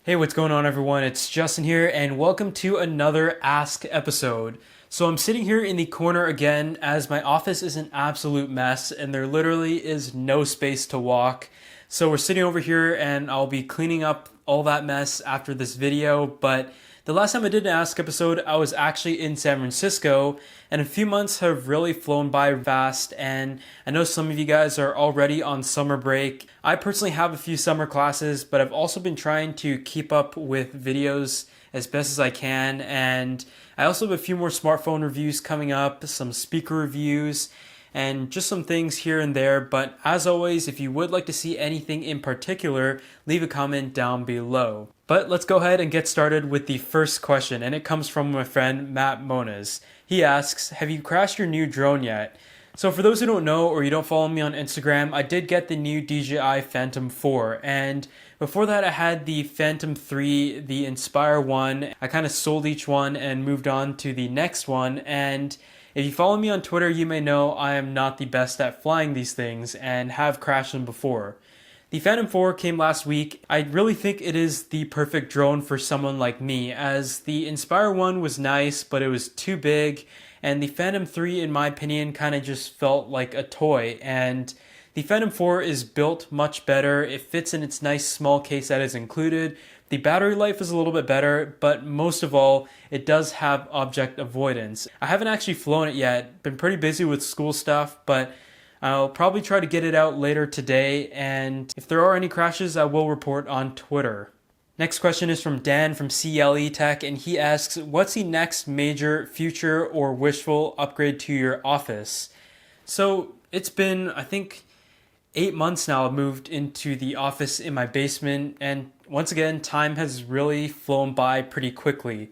Hey, what's going on everyone? It's Justin here and welcome to another Ask episode. So I'm sitting here in the corner again as my office is an absolute mess and there literally is no space to walk. So we're sitting over here and I'll be cleaning up all that mess after this video, but the last time I did an Ask episode, I was actually in San Francisco, and a few months have really flown by fast, and I know some of you guys are already on summer break. I personally have a few summer classes, but I've also been trying to keep up with videos as best as I can, and I also have a few more smartphone reviews coming up, some speaker reviews, and just some things here and there. But as always, if you would like to see anything in particular, leave a comment down below. But let's go ahead and get started with the first question, and it comes from my friend Matt Moniz. He asks, have you crashed your new drone yet? So for those who don't know or you don't follow me on Instagram, I did get the new DJI Phantom 4, and before that I had the Phantom 3, the Inspire 1. I kind of sold each one and moved on to the next one, and if you follow me on Twitter, you may know I am not the best at flying these things and have crashed them before. The Phantom 4 came last week. I really think it is the perfect drone for someone like me, as the Inspire 1 was nice, but it was too big, and the Phantom 3, in my opinion, kind of just felt like a toy, and the Phantom 4 is built much better. It fits in its nice small case that is included. The battery life is a little bit better, but most of all, it does have object avoidance. I haven't actually flown it yet, been pretty busy with school stuff, but I'll probably try to get it out later today, and if there are any crashes, I will report on Twitter. Next question is from Dan from JTech, and he asks, what's the next major future or wishful upgrade to your office? So it's been, I think, 8 months now I've moved into the office in my basement, and once again, time has really flown by pretty quickly.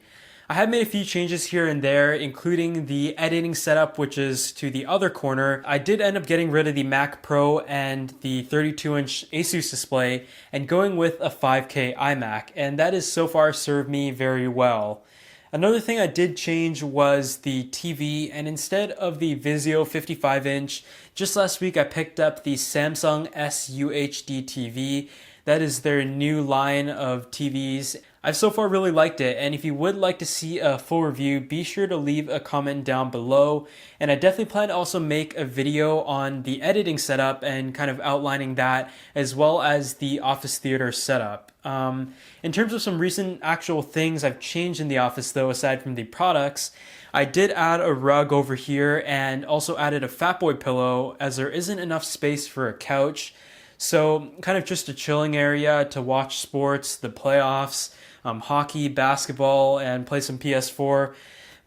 I have made a few changes here and there, including the editing setup, which is to the other corner. I did end up getting rid of the Mac Pro and the 32-inch Asus display and going with a 5K iMac, and that has so far served me very well. Another thing I did change was the TV, and instead of the Vizio 55-inch, just last week I picked up the Samsung SUHD TV. That is their new line of TVs. I've so far really liked it, and if you would like to see a full review, be sure to leave a comment down below. And I definitely plan to also make a video on the editing setup and kind of outlining that, as well as the office theater setup. In terms of some recent actual things I've changed in the office though, aside from the products, I did add a rug over here and also added a Fatboy pillow, as there isn't enough space for a couch. So kind of just a chilling area to watch sports, the playoffs, hockey, basketball, and play some PS4.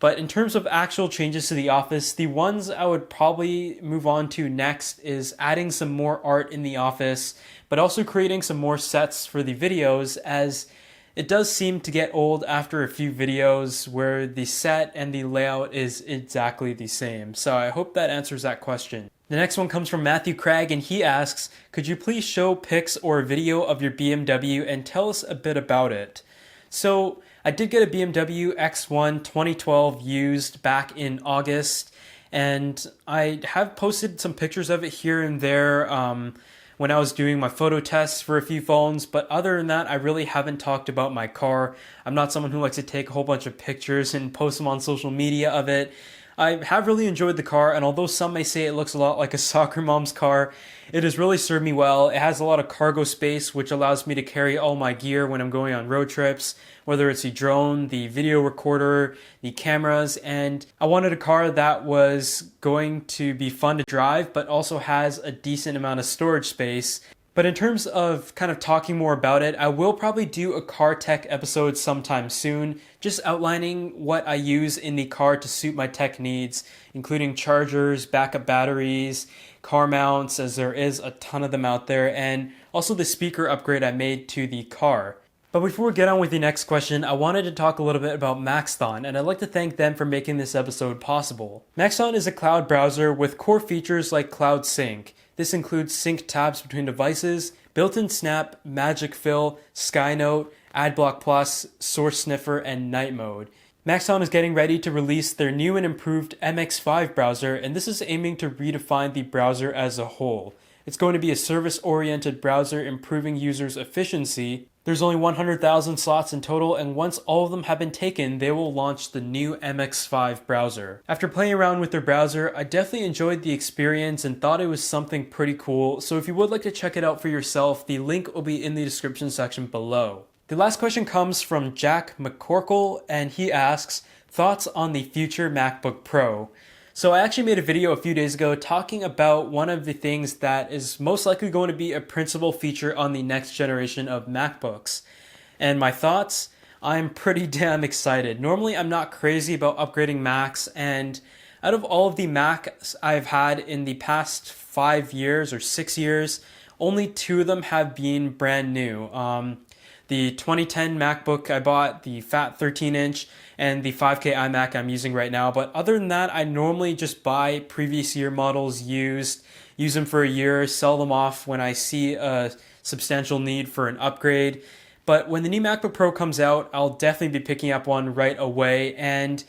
But in terms of actual changes to the office, the ones I would probably move on to next is adding some more art in the office, but also creating some more sets for the videos, as it does seem to get old after a few videos where the set and the layout is exactly the same. So I hope that answers that question. The next one comes from Matthew Craig, and he asks, could you please show pics or a video of your BMW and tell us a bit about it? So I did get a BMW X1 2012 used back in August, and I have posted some pictures of it here and there when I was doing my photo tests for a few phones, but other than that, I really haven't talked about my car. I'm not someone who likes to take a whole bunch of pictures and post them on social media of it. I have really enjoyed the car, and although some may say it looks a lot like a soccer mom's car, it has really served me well. It has a lot of cargo space, which allows me to carry all my gear when I'm going on road trips, whether it's the drone, the video recorder, the cameras, and I wanted a car that was going to be fun to drive, but also has a decent amount of storage space. But in terms of kind of talking more about it, I will probably do a car tech episode sometime soon, just outlining what I use in the car to suit my tech needs, including chargers, backup batteries, car mounts, as there is a ton of them out there, and also the speaker upgrade I made to the car. But before we get on with the next question, I wanted to talk a little bit about Maxthon, and I'd like to thank them for making this episode possible. Maxthon is a cloud browser with core features like Cloud Sync. This includes sync tabs between devices, built-in Snap, Magic Fill, Skynote, AdBlock Plus, Source Sniffer, and Night Mode. Maxthon is getting ready to release their new and improved MX5 browser, and this is aiming to redefine the browser as a whole. It's going to be a service-oriented browser improving users' efficiency. There's only 100,000 slots in total, and once all of them have been taken, they will launch the new MX5 browser. After playing around with their browser, I definitely enjoyed the experience and thought it was something pretty cool, so if you would like to check it out for yourself, the link will be in the description section below. The last question comes from Jack McCorkle, and he asks, thoughts on the future MacBook Pro? So I actually made a video a few days ago talking about one of the things that is most likely going to be a principal feature on the next generation of MacBooks. And my thoughts, I'm pretty damn excited. Normally I'm not crazy about upgrading Macs, and out of all of the Macs I've had in the past 5 years or 6 years, only 2 of them have been brand new. The 2010 MacBook I bought, the fat 13-inch, and the 5K iMac I'm using right now. But other than that, I normally just buy previous year models used, use them for a year, sell them off when I see a substantial need for an upgrade. But when the new MacBook Pro comes out, I'll definitely be picking up one right away. And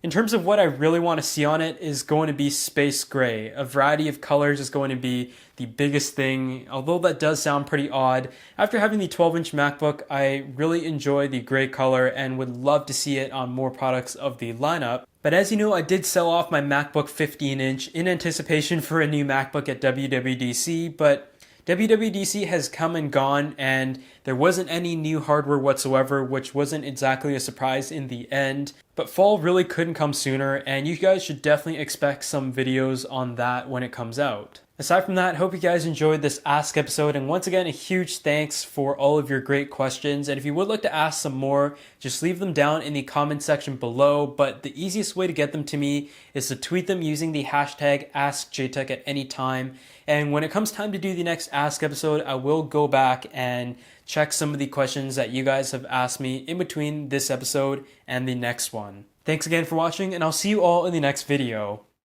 in terms of what I really want to see on it is going to be space gray. A variety of colors is going to be the biggest thing, although that does sound pretty odd. After having the 12-inch MacBook, I really enjoy the gray color and would love to see it on more products of the lineup. But as you know, I did sell off my MacBook 15-inch in anticipation for a new MacBook at WWDC, but WWDC has come and gone, and there wasn't any new hardware whatsoever, which wasn't exactly a surprise in the end. But fall really couldn't come sooner, and you guys should definitely expect some videos on that when it comes out. Aside from that, hope you guys enjoyed this Ask episode, and once again, a huge thanks for all of your great questions. And if you would like to ask some more, just leave them down in the comment section below, but the easiest way to get them to me is to tweet them using the hashtag AskJTech at any time. And when it comes time to do the next Ask episode, I will go back and check some of the questions that you guys have asked me in between this episode and the next one. Thanks again for watching, and I'll see you all in the next video.